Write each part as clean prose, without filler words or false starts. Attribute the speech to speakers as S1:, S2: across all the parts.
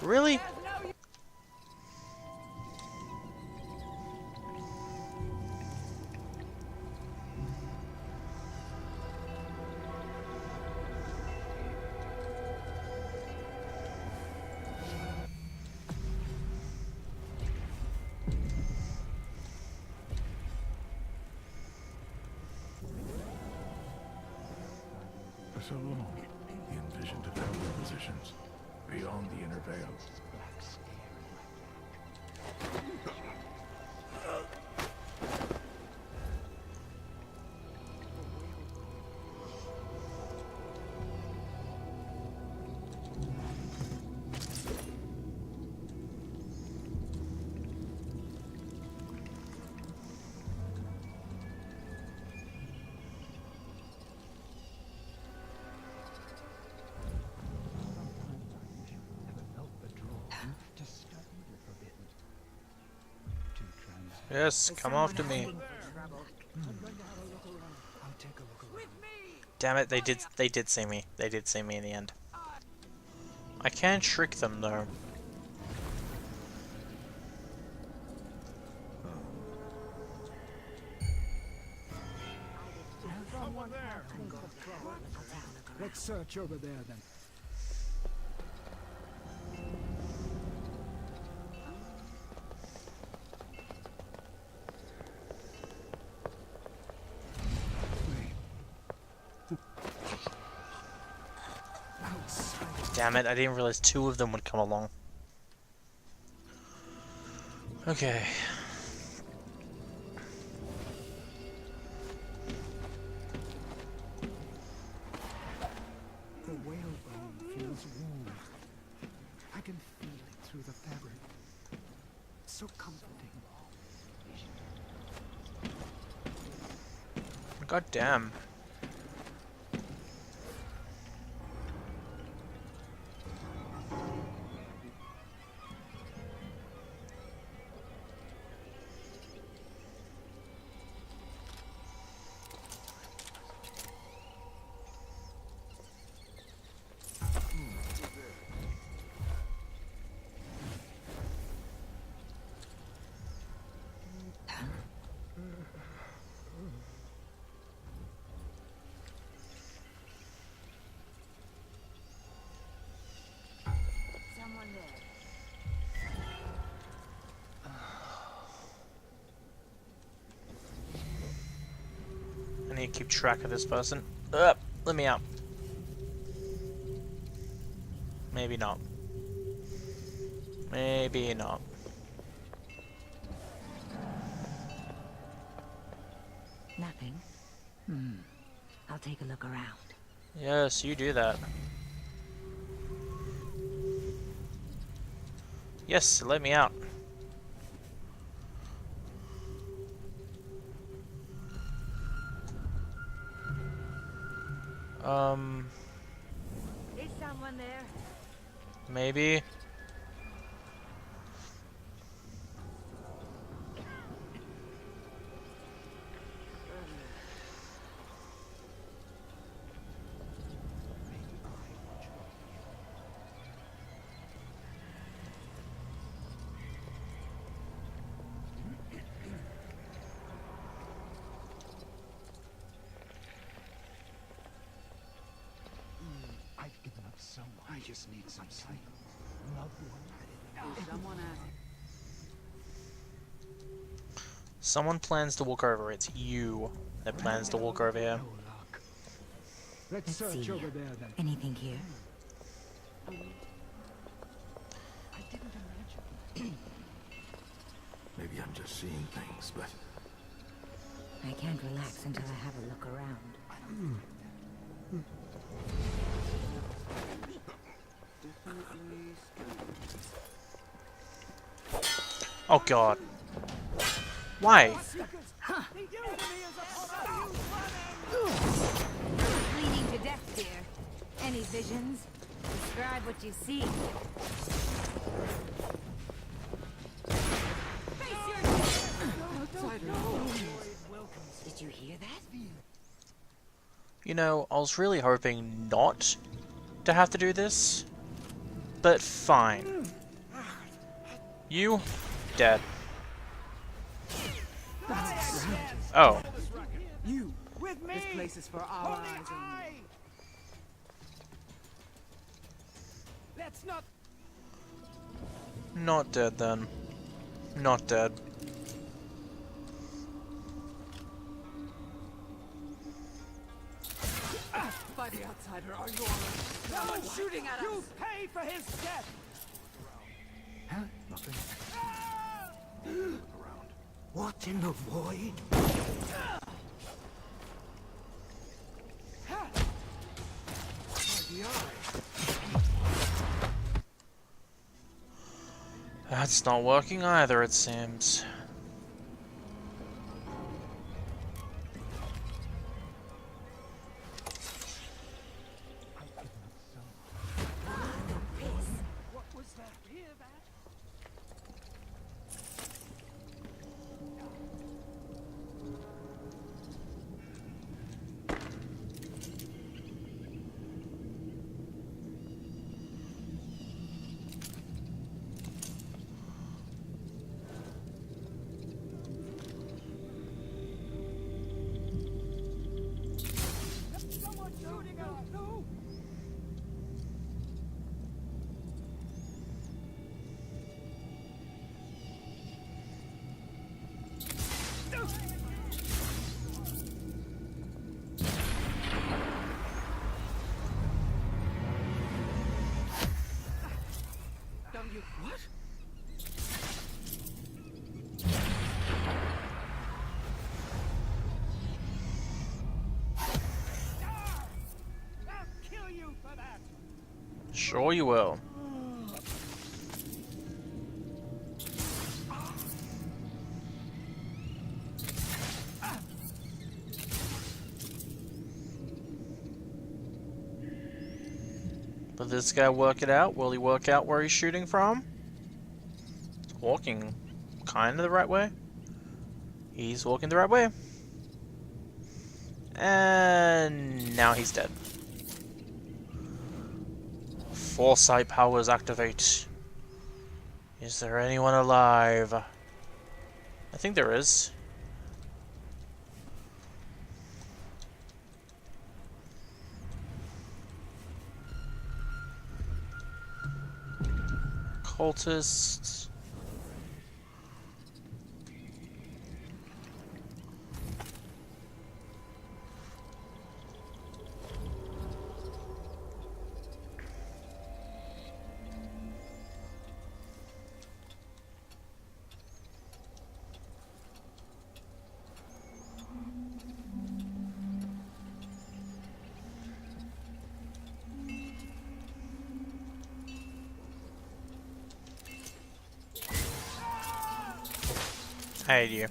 S1: Really?
S2: For so long, he envisioned defender positions beyond the inner veil.
S1: Yes, come after me. Damn it, they did see me. They did see me in the end. I can trick them though.
S3: Let's search over there then.
S1: Damn it, I didn't realize two of them would come along. Okay.
S3: The whalebone feels warm. I can feel it through the fabric. It's so comforting.
S1: God damn. I need to keep track of this person. Let me out. Maybe not. Maybe not.
S4: Nothing. I'll take a look around.
S1: Yes, you do that. Yes, let me out.
S4: Is someone there?
S1: Maybe.
S3: I've given up so much. I just need some sleep. Loved one. Someone
S1: Someone plans to walk over. It's you that plans to walk over here.
S3: No luck. Let's
S4: Let's
S3: search
S4: see.
S3: over there then.
S4: Anything here?
S3: I didn't imagine.
S2: Maybe I'm just seeing things, but
S4: I can't relax until I have a look around.
S1: Oh god. Why?
S4: Bleeding to death, dear. Any visions? Describe what you see. Did you hear that?
S1: You know, I was really hoping not to have to do this, but fine. You, dead. Oh.
S3: You with me? This place is for our eyes only. Let's not.
S1: Not dead then. Not dead.
S3: By the outsider, are you someone shooting at us? You pay for his death.
S2: Huh? Nothing. Around.
S3: What in the void?
S1: That's not working either, it seems.
S3: What was that? Hear that? Someone shooting at us! No! Don't you what? I'll kill you for that.
S1: Sure you will. Will this guy work it out? Will he work out where he's shooting from? He's walking kind of the right way. He's walking the right way. And now he's dead. Foresight powers activate. Is there anyone alive? I think there is. Cultists. I hate you.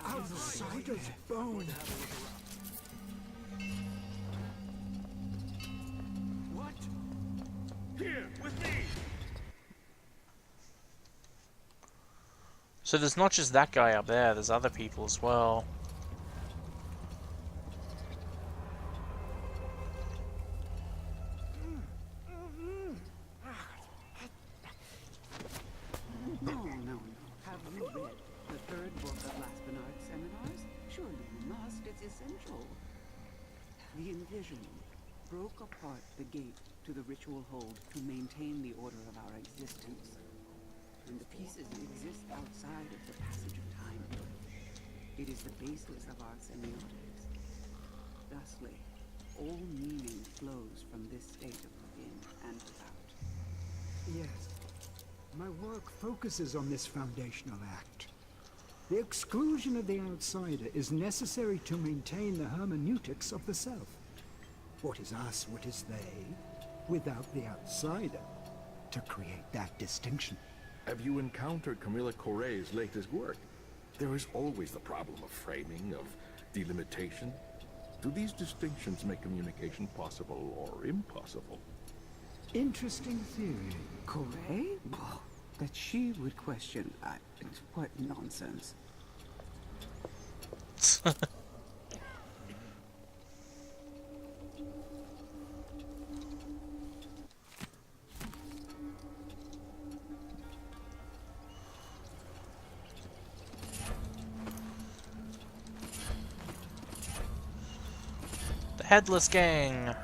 S3: Outsider's bone. What? Here with me.
S1: So there's not just that guy up there, there's other people as well.
S5: No. Have you read the third book of Last Bernard's seminars? Surely you must. It's essential. The Envision broke apart the gate to the ritual hold to maintain the order of our existence. And the pieces exist outside of the passage of time. It is the basis of our semiotics. Thusly, all meaning flows from this state of within and without.
S3: Yes. My work focuses on this foundational act. The exclusion of the outsider is necessary to maintain the hermeneutics of the self. What is us, what is they, without the outsider, to create that distinction.
S2: Have you encountered Camilla Corre's latest work? There is always the problem of framing, of delimitation. Do these distinctions make communication possible or impossible?
S3: Interesting theory.
S5: Corey? Oh, That she would question. What nonsense.
S1: The Headless Gang.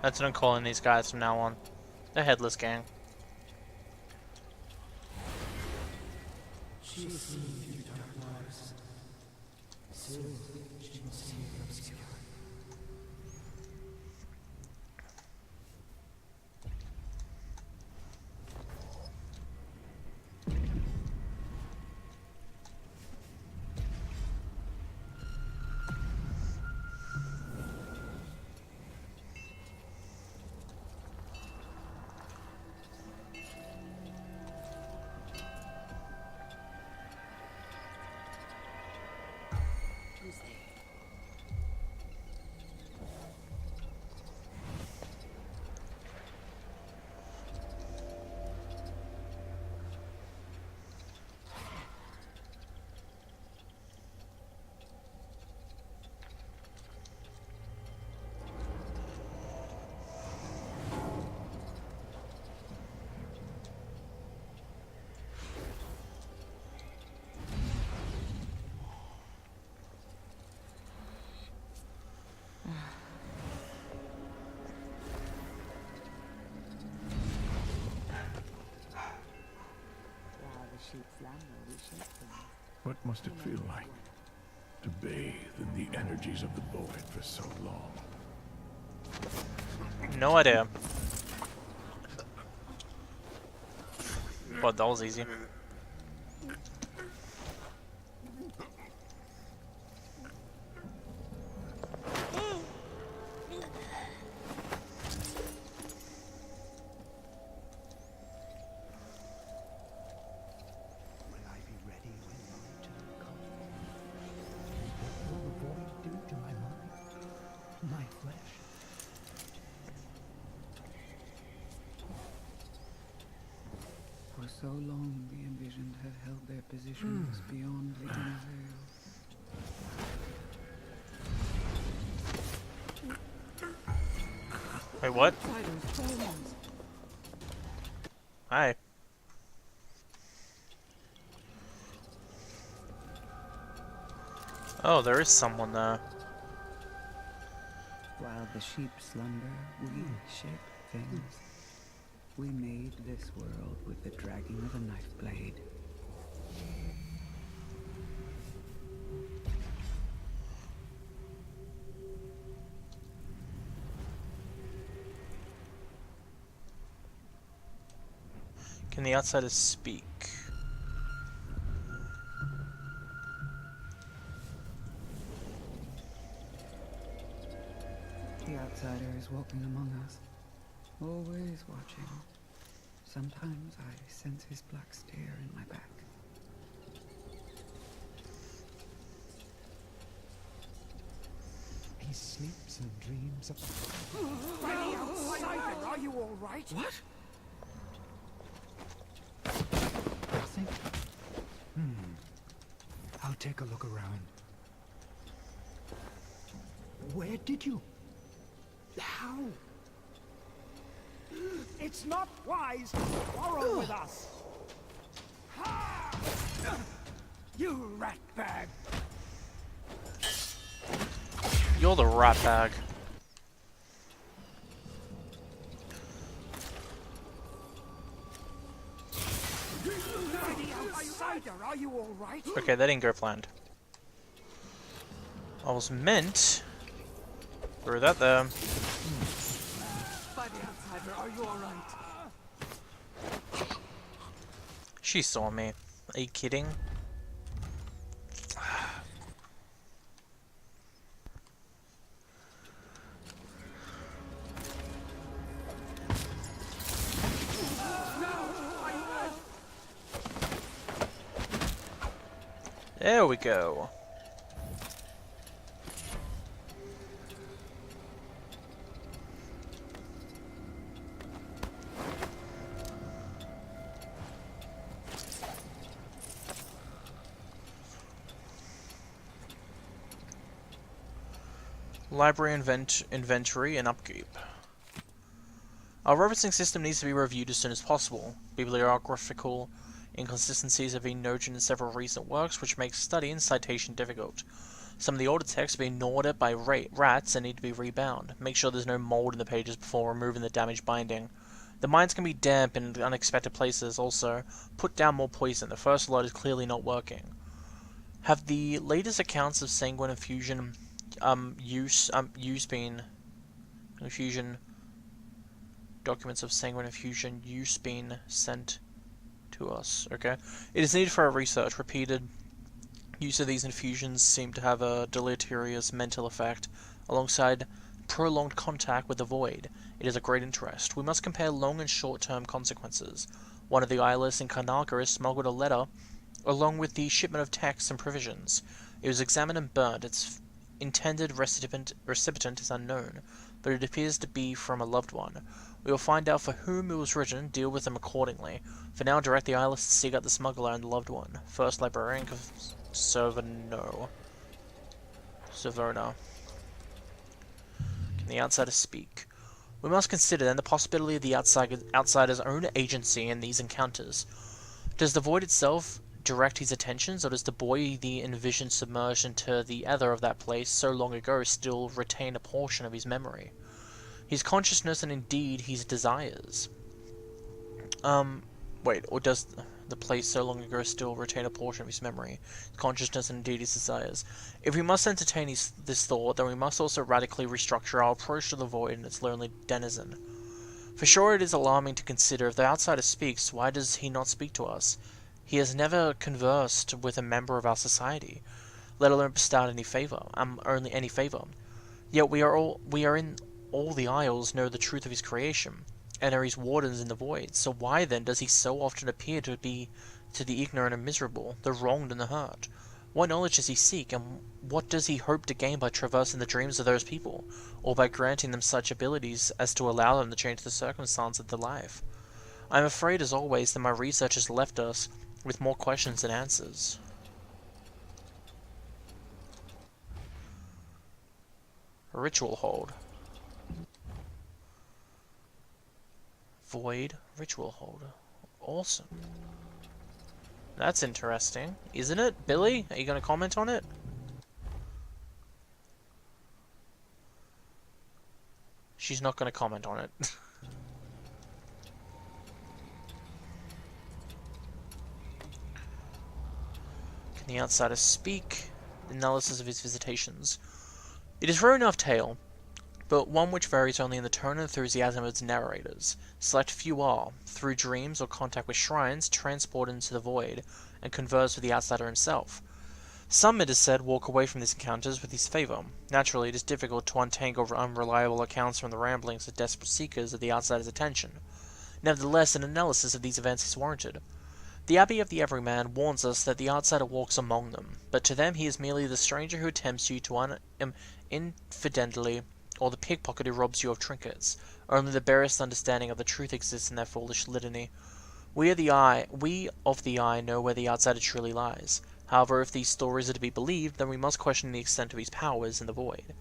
S1: That's what I'm calling these guys from now on. The Headless Gang.
S2: What must it feel like to bathe in the energies of the void for so long?
S1: No idea. But that was easy.
S3: Will I be ready when my turn comes? What will the void do to my mind, my flesh?
S5: For so long, the envisioned have held their positions beyond the inner veil.
S1: Wait, what?
S5: Outsiders, friends.
S1: Hi. Oh, there is someone there.
S5: While the sheep slumber, we shape things. We made this world with the dragging of a knife blade.
S1: Can the outsiders speak?
S5: The outsider is walking among us, always watching. Sometimes I sense his black stare in my back.
S3: He sleeps and dreams of...
S6: Ready outsider, are you all right?
S5: What?
S3: Nothing? I'll take a look around. Where did you... How?
S6: It's not wise to quarrel with us. Ha! You rat bag!
S1: You're the rat bag.
S6: Ready outsider, are you all right?
S1: Okay, that didn't go planned. I was meant... Through that there.
S6: Buddy outsider, are you all right?
S1: She saw me. Are you kidding? There we go. Library inventory and upkeep. Our referencing system needs to be reviewed as soon as possible. Bibliographical inconsistencies have been noted in several recent works, which makes study and citation difficult. Some of the older texts have been gnawed at by rats and need to be rebound. Make sure there's no mold in the pages before removing the damaged binding. The mines can be damp in unexpected places. Also, put down more poison. The first lot is clearly not working. Have the latest accounts of sanguine infusion documents of sanguine infusion use been sent to us? Okay. It is needed for our research. Repeated use of these infusions seem to have a deleterious mental effect, alongside prolonged contact with the void. It is of great interest. We must compare long and short-term consequences. One of the eyeless in Karnaca has smuggled a letter, along with the shipment of texts and provisions. It was examined and burnt. Its intended recipient is unknown, but it appears to be from a loved one. We will find out for whom it was written, deal with them accordingly. For now, direct the eyeless to seek out the smuggler and the loved one. First librarian of Savona. Can the outsider speak? We must consider then the possibility of the outsider's own agency in these encounters. Does the void itself direct his attentions, or does the boy the envisioned submerged into the ether of that place so long ago still retain a portion of his memory? His consciousness and indeed his desires. Or does the place so long ago still retain a portion of his memory, his consciousness and indeed his desires? If we must entertain this thought, then we must also radically restructure our approach to the void and its lonely denizen. For sure it is alarming to consider, if the outsider speaks, why does he not speak to us? He has never conversed with a member of our society, let alone bestowed any favor. Yet we are in all the Isles, know the truth of his creation, and are his wardens in the void. So why then does he so often appear to be to the ignorant and miserable, the wronged and the hurt? What knowledge does he seek, and what does he hope to gain by traversing the dreams of those people, or by granting them such abilities as to allow them to change the circumstances of their life? I am afraid, as always, that my research has left us with more questions than answers. Ritual hold. Void ritual hold. Awesome. That's interesting, isn't it? Billy, are you going to comment on it? She's not going to comment on it. Can the outsider speak? Analysis of his visitations. It is a rare enough tale, but one which varies only in the tone and enthusiasm of its narrators. Select few are, through dreams or contact with shrines, transported into the void, and converse with the outsider himself. Some, it is said, walk away from these encounters with his favor. Naturally, it is difficult to untangle unreliable accounts from the ramblings of desperate seekers of the outsider's attention. Nevertheless, an analysis of these events is warranted. The Abbey of the Everyman warns us that the outsider walks among them, but to them he is merely the stranger who tempts you to infidentally, or the pickpocket who robs you of trinkets. Only the barest understanding of the truth exists in their foolish litany. We of the eye know where the outsider truly lies. However, if these stories are to be believed, then we must question the extent of his powers in the void.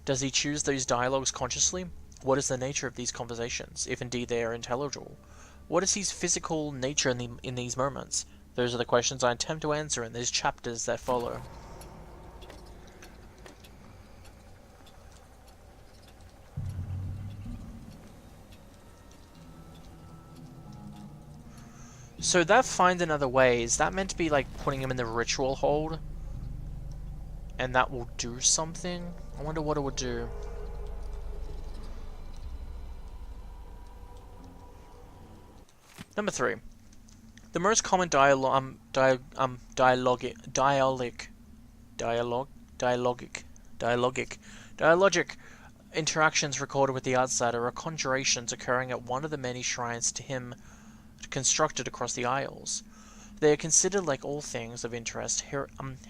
S1: Does he choose those dialogues consciously? What is the nature of these conversations, if indeed they are intelligible? What is his physical nature in these moments? Those are the questions I attempt to answer in these chapters that follow. So that find another way, is that meant to be like putting him in the ritual hold? And that will do something? I wonder what it would do. Number 3. The most common dialogic interactions recorded with the outsider are conjurations occurring at one of the many shrines to him constructed across the Isles. They are considered, like all things of interest,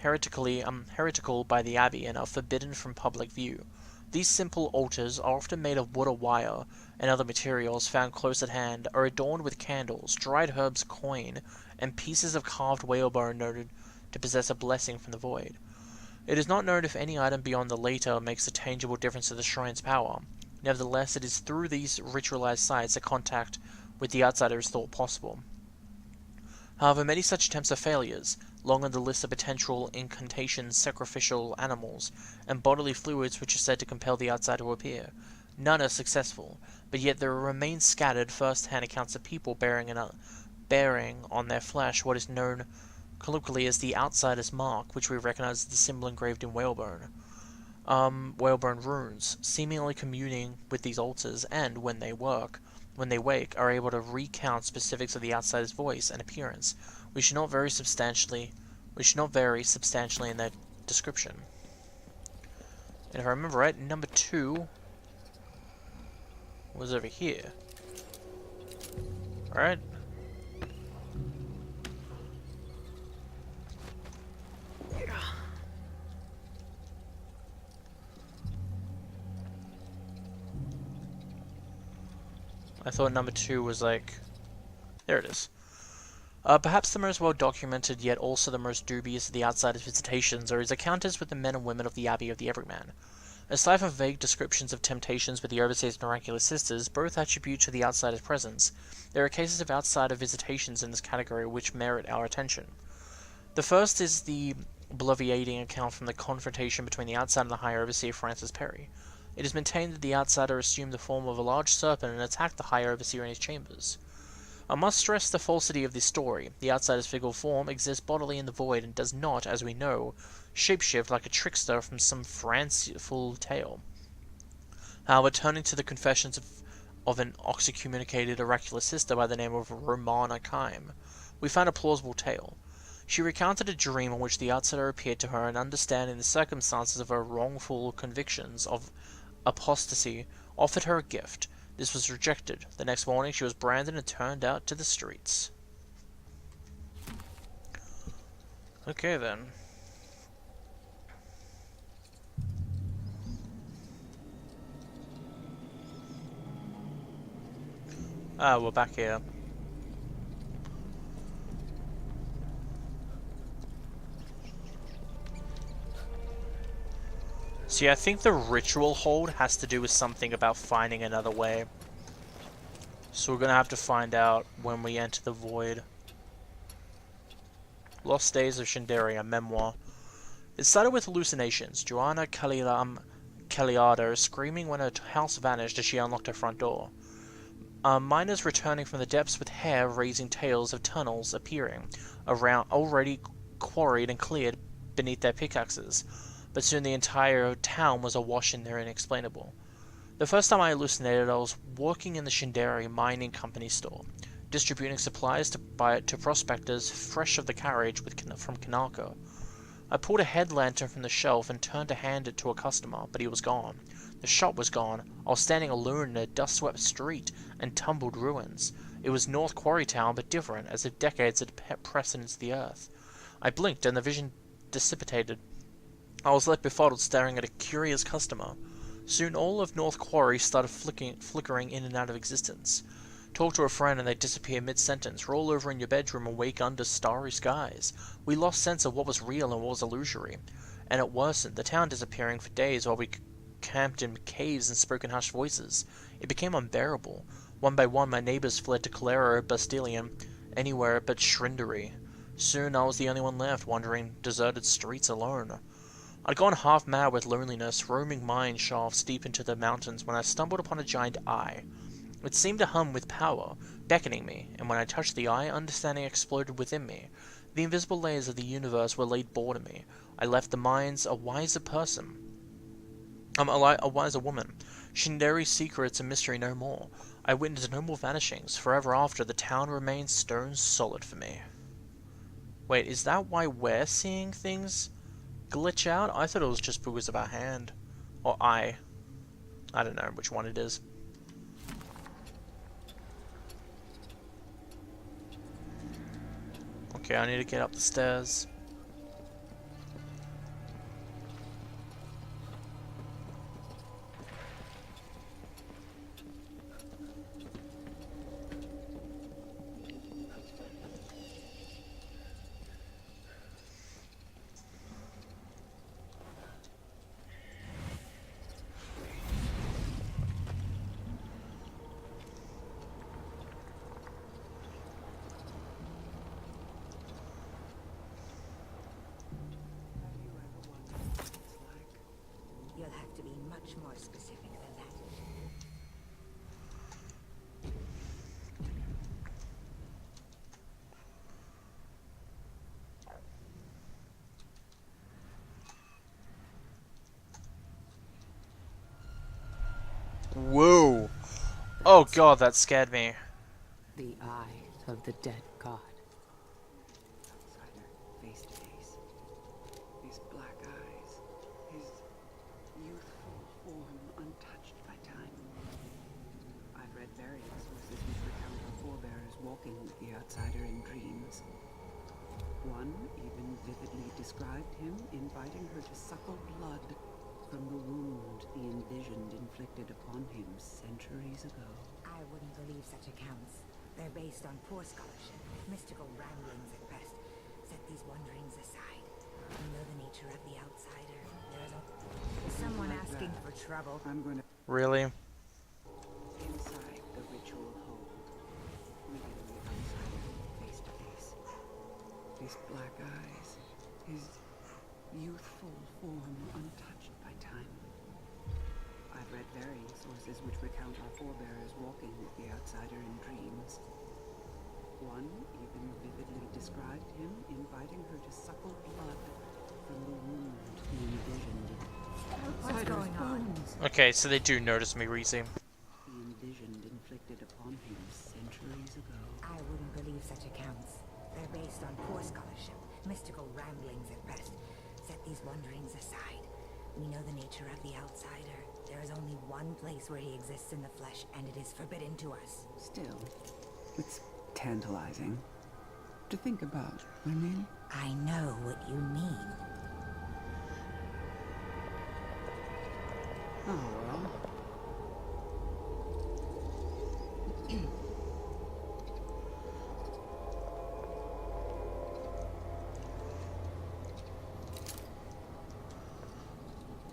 S1: heretical by the Abbey and are forbidden from public view. These simple altars are often made of wood or wire, and other materials found close at hand, are adorned with candles, dried herbs, coin, and pieces of carved whalebone noted to possess a blessing from the void. It is not known if any item beyond the later makes a tangible difference to the shrine's power. Nevertheless, it is through these ritualized sites that contact with the outsider is thought possible. However, many such attempts are failures. Long on the list of potential incantations, sacrificial animals, and bodily fluids which are said to compel the outsider to appear. None are successful, but yet there remain scattered first-hand accounts of people bearing on their flesh what is known colloquially as the outsider's mark, which we recognize as the symbol engraved in whalebone. Whalebone runes, seemingly communing with these altars, and when they wake, are able to recount specifics of the outsider's voice and appearance, which should not vary substantially in their description. And if I remember right, number 2 was over here. Alright? I thought number 2 was like... There it is. Perhaps the most well-documented, yet also the most dubious of the outsider's visitations are his encounters with the men and women of the Abbey of the Everyman. Aside from vague descriptions of temptations with the Overseer's miraculous sisters, both attribute to the outsider's presence, there are cases of outsider visitations in this category which merit our attention. The first is the bloviating account from the confrontation between the outsider and the High Overseer Francis Perry. It is maintained that the outsider assumed the form of a large serpent and attacked the High Overseer in his chambers. I must stress the falsity of this story. The outsider's physical form exists bodily in the void and does not, as we know, shapeshift like a trickster from some fanciful tale. However, turning to the confessions of an excommunicated oracular sister by the name of Romana Kime, we find a plausible tale. She recounted a dream in which the outsider appeared to her and, understanding the circumstances of her wrongful convictions of apostasy, offered her a gift. This was rejected. The next morning she was branded and turned out to the streets. Okay then. We're back here. See, I think the ritual hold has to do with something about finding another way. So we're gonna have to find out when we enter the void. Lost Days of Shindaria, memoir. It started with hallucinations. Joanna Caliado screaming when her house vanished as she unlocked her front door. Miners returning from the depths with hair raising tales of tunnels appearing around already quarried and cleared beneath their pickaxes. But soon the entire town was awash in their inexplainable. The first time I hallucinated, I was working in the Shindari Mining Company store, distributing supplies to prospectors fresh off the carriage from Kanaka. I pulled a head lantern from the shelf and turned to hand it to a customer, but he was gone. The shop was gone. I was standing alone in a dust-swept street and tumbled ruins. It was North Quarry Town, but different, as if decades had pressed into the earth. I blinked, and the vision dissipated. I was left befuddled, staring at a curious customer. Soon all of North Quarry started flickering in and out of existence. Talk to a friend and they disappear mid-sentence. Roll over in your bedroom and wake under starry skies. We lost sense of what was real and what was illusory. And it worsened, the town disappearing for days while we camped in caves and spoke in hushed voices. It became unbearable. One by one my neighbors fled to Calera or Bastilian, anywhere but Shrindari. Soon I was the only one left, wandering deserted streets alone. I'd gone half mad with loneliness, roaming mine shafts deep into the mountains when I stumbled upon a giant eye. It seemed to hum with power, beckoning me, and when I touched the eye, understanding exploded within me. The invisible layers of the universe were laid bare to me. I left the mines a wiser person. A wiser woman. Shindari's secrets and mystery no more. I witnessed no more vanishings. Forever after, the town remained stone solid for me. Wait, is that why we're seeing things glitch out? I thought it was just because of our hand. Or eye. I don't know which one it is. Okay, I need to get up the stairs.
S4: much more specific than that.
S1: Whoa! Oh god, that scared me.
S5: The eye of the dead god. Outsider, face to face. His black eyes. His youthful form untouched by time. I've read various sources which recount our forebears walking with the outsider in dreams. One even vividly described him inviting her to suckle blood from the wound the envisioned inflicted upon him centuries ago.
S4: I wouldn't believe such accounts. They're based on poor scholarship, mystical ramblings at best. Set these wonderings aside. You know the nature of the outsider. There's someone
S5: Like
S4: asking
S5: that.
S4: for trouble.
S5: I'm going to
S1: Really?
S5: inside the ritual hold, meeting the outsider face to face. His black eyes, his youthful form untouched by time. I've read varying sources which recount our forebears walking with the outsider in dreams. One even vividly described him inviting her to suckle blood from the wound he envisioned.
S4: What's going on?
S1: Okay, so they do notice me, Reese.
S5: He envisioned inflicted upon him centuries ago.
S4: I wouldn't believe such accounts. They're based on poor scholarship, mystical ramblings at best. Set these wonderings aside. We know the nature of the outsider. There is only one place where he exists in the flesh, and it is forbidden to us.
S5: Still, it's tantalizing to think about. I mean,
S4: I know what you mean.
S5: oh well.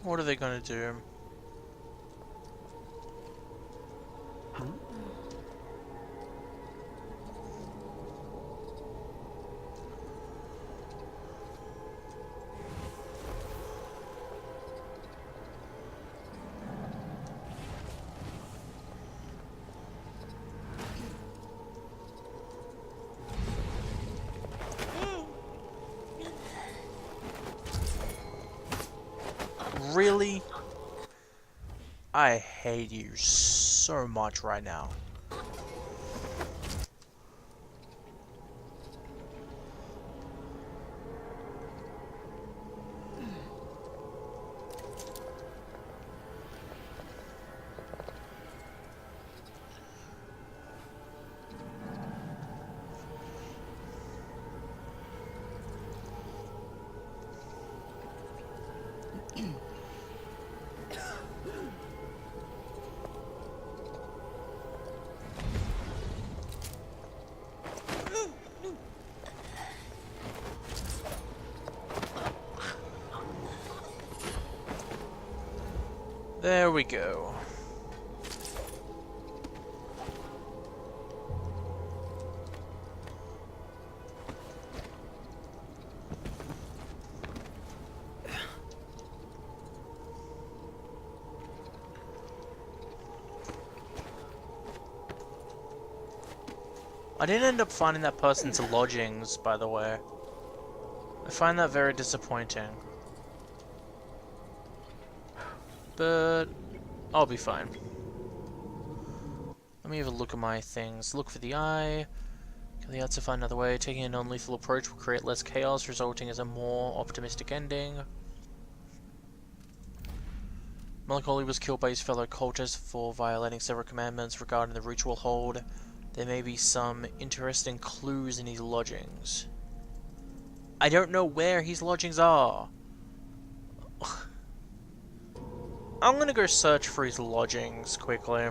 S1: What are they gonna do?
S5: Huh?
S1: Really? I hate you so much right now. There we go. I didn't end up finding that person's lodgings, by the way. I find that very disappointing. But I'll be fine. Let me have a look at my things. Look for the eye. Can the answer find another way? Taking a non-lethal approach will create less chaos, resulting as a more optimistic ending. Melancholy was killed by his fellow cultists for violating several commandments regarding the ritual hold. There may be some interesting clues in his lodgings. I don't know where his lodgings are. I'm gonna go search for his lodgings quickly.